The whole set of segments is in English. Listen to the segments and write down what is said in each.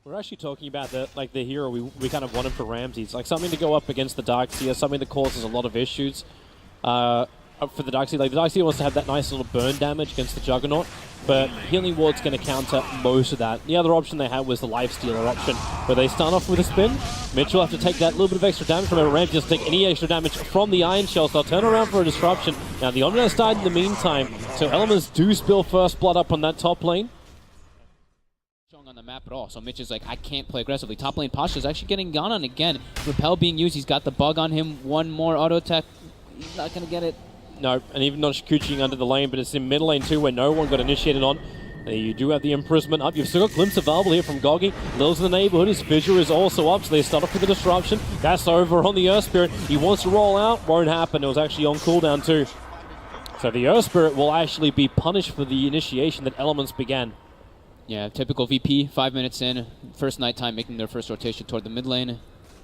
We're actually talking about the hero we kind of wanted for Ramses, like something to go up against the Darkseer, something that causes a lot of issues for the Darkseer. Like the Darkseer wants to have that nice little burn damage against the Juggernaut, but Healing Ward's going to counter most of that. The other option they had was the Lifestealer option, where they start off with a spin. Mitch will have to take that little bit of extra damage. Remember, Ramses doesn't take any extra damage from the Iron Shells. They'll turn around for a disruption. Now the Omnius died in the meantime, so Elements do spill first blood up on that top lane. On the map at all, so Mitch is like, I can't play aggressively. Top lane Pasha is actually getting gone on again. Repel being used, he's got the bug on him. One more auto attack, he's not going to get it. No, and even not Shikuchiing under the lane, but it's in mid lane too, where no one got initiated on. You do have the imprisonment up. You've still got Glimpse available here from Goggy. Lil's in the neighborhood. His fissure is also up, so they start off with the disruption. That's over on the Earth Spirit. He wants to roll out. Won't happen. It was actually on cooldown too. So the Earth Spirit will actually be punished for the initiation that Elements began. Yeah, typical VP, 5 minutes in, first nighttime making their first rotation toward the mid lane.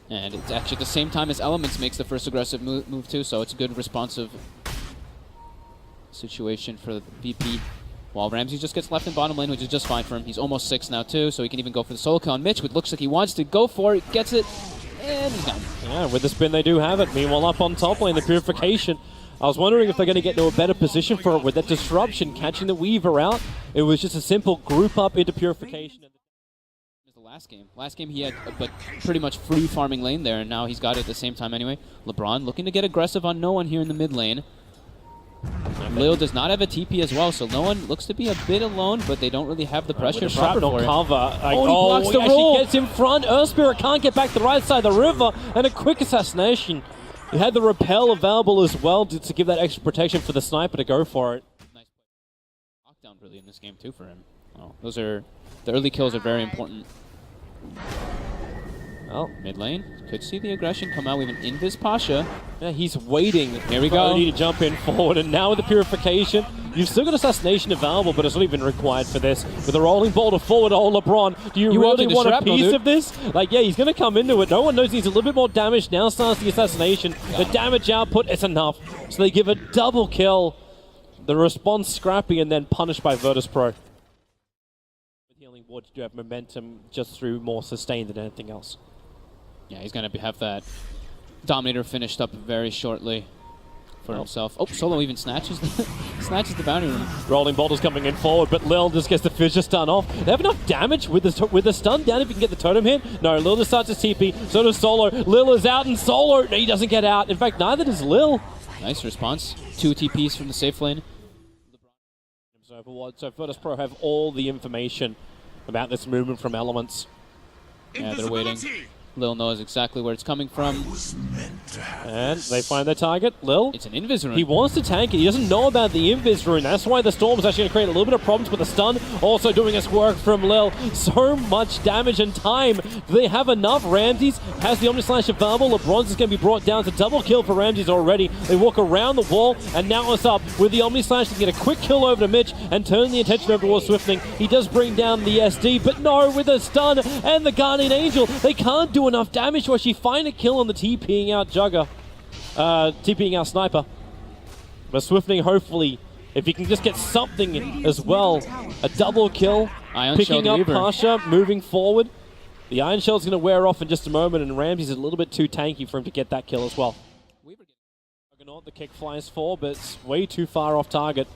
And it's actually at the same time as Elements makes the first aggressive move too, so it's a good responsive situation for the VP. While Ramsey just gets left in bottom lane, which is just fine for him. He's almost 6 now too, so he can even go for the solo kill on Mitch, which looks like he wants to go for it, gets it, and he's gone. Yeah, with the spin they do have it. Meanwhile, up on top lane, the Purification. I was wondering if they're going to get to a better position for it with that disruption, catching the Weaver out. It was just a simple group up into Purification. The last game. Last game he had but pretty much free farming lane there, and now he's got it at the same time anyway. LeBron looking to get aggressive on no one here in the mid lane. Lil does not have a TP as well, so no one looks to be a bit alone, but they don't really have the pressure proper for it. Cover. Like, he blocks the roll. He gets in front. Earth Spirit can't get back to the right side of the river, and a quick assassination. He had the repel available as well to give that extra protection for the sniper to go for it. Nice knockdown really in this game too for him. Oh, the early kills are very important. Well, mid lane, could see the aggression come out with an Invis Pasha. Yeah, he's waiting. Here we go. Odie to jump in forward, and now with the Purification, you've still got Assassination available, but it's not even required for this. With a rolling boulder forward, LeBron, do you really want a piece of this? Like, yeah, he's going to come into it. No one knows he needs a little bit more damage. Now starts the Assassination. The damage output is enough. So they give a double kill. The response scrappy and then punished by Virtus Pro. With Healing Ward, you do have momentum just through more sustain than anything else. Yeah, he's going to have that Dominator finished up very shortly for himself. Oh, Solo even snatches the bounty room. Rolling Boulder's coming in forward, but Lil just gets the fissure stun off. They have enough damage with the stun down if you can get the totem hit. No, Lil just starts his TP, so does Solo. Lil is out and Solo, no, he doesn't get out. In fact, neither does Lil. Nice response. 2 TPs from the safe lane. So Virtus Pro have all the information about this movement from Elements. Yeah, they're waiting. Lil knows exactly where it's coming from. And they find their target, Lil. It's an Invis rune. He wants to tank it. He doesn't know about the Invis rune. That's why the Storm is actually going to create a little bit of problems with the stun. Also doing a squirk from Lil. So much damage and time. Do they have enough? Ramses has the Omnislash available. LeBron's is going to be brought down. It's a double kill for Ramses already. They walk around the wall, and now it's up with the Omnislash to get a quick kill over to Mitch and turn the attention over towards Swiftling. He does bring down the SD, but no, with the stun and the Guardian Angel, they can't do enough damage to actually find a kill on the TPing out Jugger. TPing out Sniper. But Swiftling, hopefully, if he can just get something as well, a double kill, picking up Pasha, moving forward. The Iron Shell's going to wear off in just a moment, and Ramsey's a little bit too tanky for him to get that kill as well. The kick flies for, but it's way too far off target.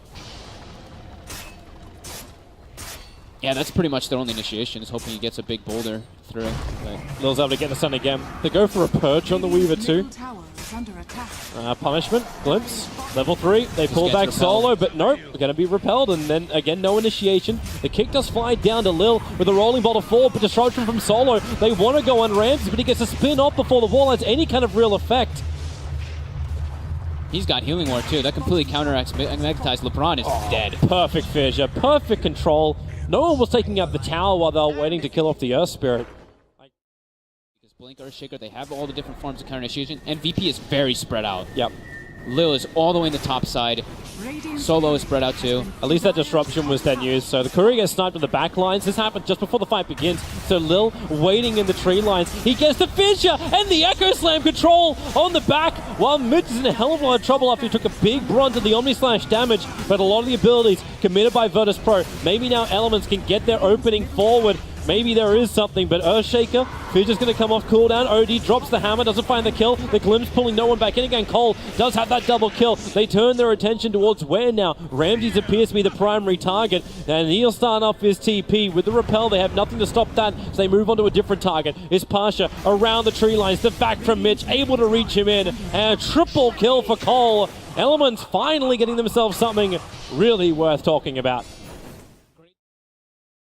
Yeah, that's pretty much their only initiation, is hoping he gets a big boulder through. Lil's able to get the stun again. They go for a perch on the Weaver too. Punishment, glimpse, level 3. They pull back Solo, but nope, they're going to be repelled, and then again, no initiation. The kick does fly down to Lil with a rolling boulder forward, but disruption from Solo. They want to go on Ramses, but he gets a spin off before the wall has any kind of real effect. He's got Healing Ward too. That completely counteracts Magnetize. LeBron is dead. Perfect fissure, perfect control. No one was taking out the tower while they were waiting to kill off the Earth Spirit. Because Blink, Earthshaker, they have all the different forms of counter initiation, and VP is very spread out. Yep. Lil is all the way in the top side. Solo is spread out too. At least that disruption was then used. So the courier gets sniped on the back lines. This happened just before the fight begins. So Lil waiting in the tree lines. He gets the fissure and the Echo Slam control on the back, while Mitch is in a hell of a lot of trouble after he took a big brunt of the Omnislash damage. But a lot of the abilities committed by Virtus Pro. Maybe now Elements can get their opening forward. maybe there is something, but Earthshaker, Fidget's going to come off cooldown. OD drops the hammer, doesn't find the kill. The Glimpse pulling no one back in again. Cole does have that double kill. They turn their attention towards where now? Ramses appears to be the primary target, and he'll start off his TP. With the repel, they have nothing to stop that, so they move on to a different target. It's Pasha around the tree lines, the back from Mitch, able to reach him in, and a triple kill for Cole. Elements finally getting themselves something really worth talking about.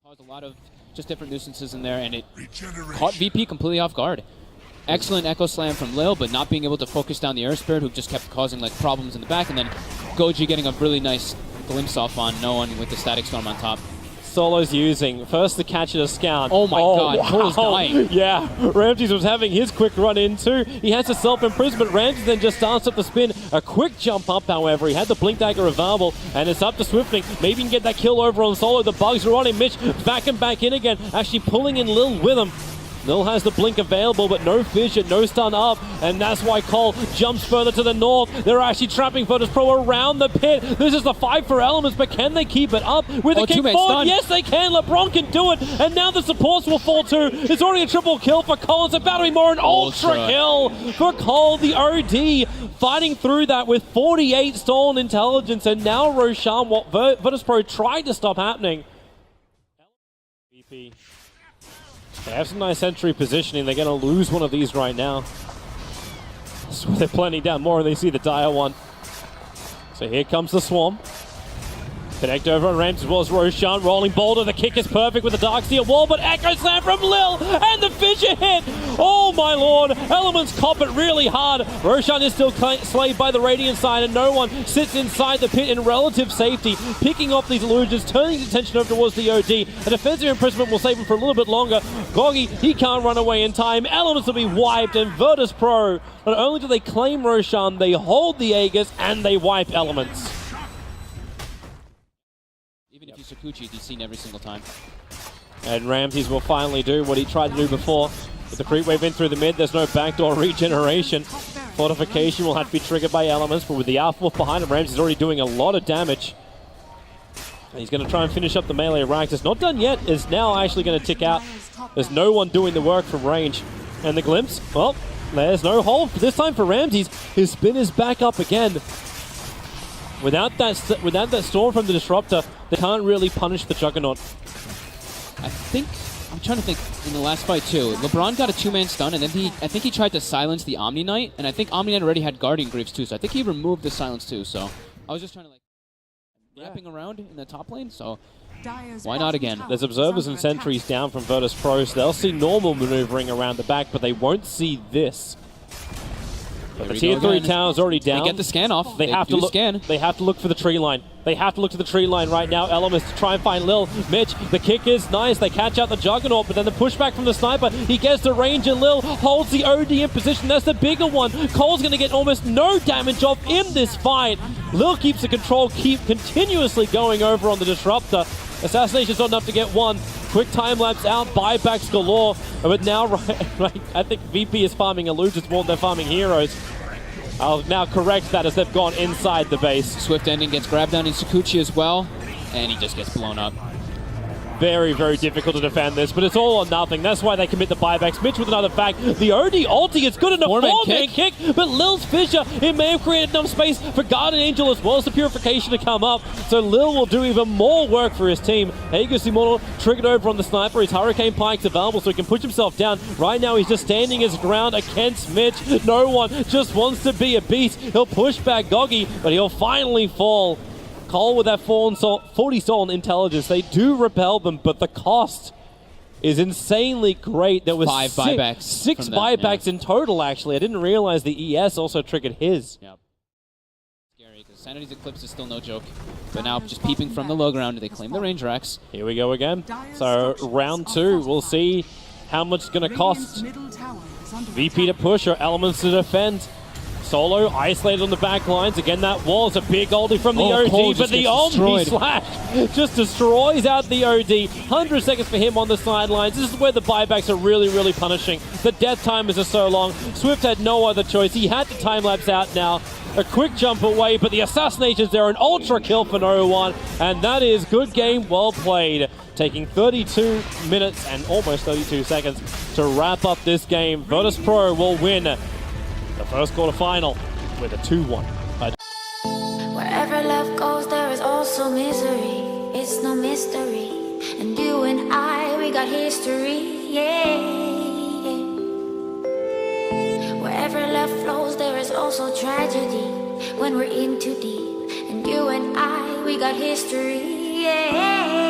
Caused a lot of just different nuisances in there, and it caught VP completely off guard. Excellent Echo Slam from Lil, but not being able to focus down the Air Spirit, who just kept causing like problems in the back, and then Goji getting a really nice glimpse off on no one with the Static Storm on top. Solo's using first the catch at a scout. Oh my god, Cole's dying. Yeah, Ramses was having his quick run in too. He has to self-imprison, but Ramses then just starts up the spin. A quick jump up, however. He had the Blink Dagger available, and it's up to Swiftling. Maybe he can get that kill over on Solo. The bugs are on him. Mitch back and back in again, actually pulling in Lil with him. Lil has the blink available, but no fissure, no stun up, and that's why Cole jumps further to the north. They're actually trapping Virtus Pro around the pit. This is the fight for Elements, but can they keep it up with a kick forward? Yes, they can. LeBron can do it, and now the supports will fall too. It's already a triple kill for Cole. It's about to be more an ultra kill for Cole. The OD fighting through that with 48 stolen intelligence, and now Roshan, what Virtus Pro tried to stop happening. VP. They have some nice entry positioning. They're going to lose one of these right now. So they're planning down more, and they see the dire one. So here comes the Swarm. Connect over on Ramps as well as Roshan. Rolling boulder. The kick is perfect with the Darksteel wall, but Echo Slam from Lil, and the fissure hit. Oh my lord. Elements cop it really hard. Roshan is still slayed by the Radiant side, and no one sits inside the pit in relative safety, picking off these illusions, turning his attention over towards the OD. A defensive imprisonment will save him for a little bit longer. Goggy, he can't run away in time. Elements will be wiped, and Virtus Pro, not only do they claim Roshan, they hold the Aegis, and they wipe Elements. Even if you Sakuchi, he's seen every single time. And Ramses will finally do what he tried to do before. With the creep wave in through the mid, there's no backdoor regeneration. Fortification will have to be triggered by Elements, but with the Alpha behind him, Ramses is already doing a lot of damage. And he's going to try and finish up the melee ranks. It's not done yet. It's now actually going to tick out. There's no one doing the work from range. And the Glimpse, well, there's no hold. This time for Ramses, his spin is back up again. Without that storm from the Disruptor, they can't really punish the Juggernaut. I'm trying to think, in the last fight too, LeBron got a two-man stun, and then I think he tried to silence the Omni Knight, and I think Omni Knight already had Guardian Greaves too, so I think he removed the silence too, so I was just trying to like, wrapping around in the top lane, so why not again? There's observers and sentries down from Virtus Pro, so they'll see normal maneuvering around the back, but they won't see this. But the tier 3 tower is already down. They get the scan off. They have to look. Scan. They have to look for the tree line. They have to look to the tree line right now. Elements to try and find Lil. Mitch, the kick is nice. They catch out the Juggernaut, but then the pushback from the sniper. He gets the range, and Lil holds the OD in position. That's the bigger one. Cole's going to get almost no damage off in this fight. Lil keeps the control, continuously going over on the Disruptor. Assassination's not enough to get one. Quick time lapse out, buybacks galore. But now, right, I think VP is farming illusions more than they're farming heroes. I'll now correct that as they've gone inside the base. Swift ending gets grabbed down in Sakuchi as well, and he just gets blown up. Very, very difficult to defend this, but it's all or nothing. That's why they commit the buybacks. Mitch with another fact. The OD ulti is good enough. Four-man kick, but Lil's fissure, it may have created enough space for Guardian Angel as well as the Purification to come up. So Lil will do even more work for his team. Aegis Immortal triggered over on the sniper. His Hurricane Pike's available so he can push himself down. Right now he's just standing his ground against Mitch. No one just wants to be a beast. He'll push back Goggy, but he'll finally fall. Cole with that 40 stolen intelligence, they do repel them, but the cost is insanely great. There was six buybacks in total, actually. I didn't realize the ES also triggered his. Yep. Scary, because Sanity's Eclipse is still no joke. But now, just peeping from the low ground, they claim the range racks. Here we go again. So, round 2, we'll see how much it's going to cost VP to push or Elements to defend. Solo isolated on the back lines. Again, that was a big oldie from the OG, but the Omni Slash just destroys out the OD. 100 seconds for him on the sidelines. This is where the buybacks are really, really punishing. The death timers are so long. Swift had no other choice. He had to time-lapse out now. A quick jump away, but the assassinations there, an ultra kill for No One, and that is good game, well played. Taking 32 minutes and almost 32 seconds to wrap up this game. Virtus Pro will win the first quarterfinal with a 2-1. Wherever love goes, there is also misery. It's no mystery. And you and I, we got history, yeah. Wherever love flows, there is also tragedy. When we're in too deep. And you and I, we got history, yeah.